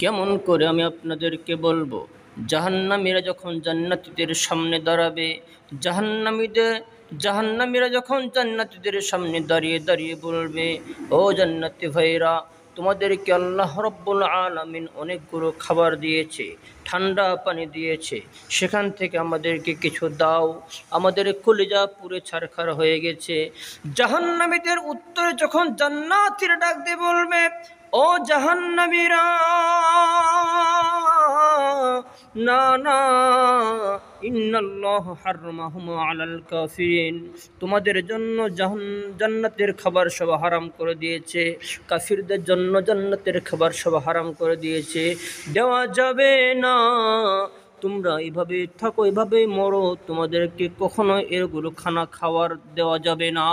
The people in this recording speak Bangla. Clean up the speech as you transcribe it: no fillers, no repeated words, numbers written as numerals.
কেমন করে আমি আপনাদেরকে বলবো, জাহান্নামীরা যখন জান্নাতীদের সামনে দাঁড়াবে, জাহান্নামীরা যখন জান্নাতীদের সামনে দাঁড়িয়ে দাঁড়িয়ে বলবে, ও জান্নাতি ভাইরা, তোমাদেরকে আল্লাহ রব্বুল আলামিন অনেকগুলো খাবার দিয়েছে, ঠান্ডা পানি দিয়েছে, সেখান থেকে আমাদেরকে কিছু দাও, আমাদের কলিজা পুড়ে ছারখার হয়ে গেছে। জাহান্নামীদের উত্তরে যখন জান্নাতীরা ডাক দিয়ে বলবে, ও জাহান্নামীরা, না না, ইন্নাল্লাহ হারমাহুম আলাল কাফিরিন, তোমাদের জন্য জান্নাতের খাবার সব হারাম করে দিয়েছে, কাফিরদের জন্য জান্নাতের খাবার সব হারাম করে দিয়েছে, দেওয়া যাবে না। তোমরা এইভাবে থাকো, এইভাবে মরো, তোমাদেরকে কখনো এগুলো খানা খাওয়ার দেওয়া যাবে না।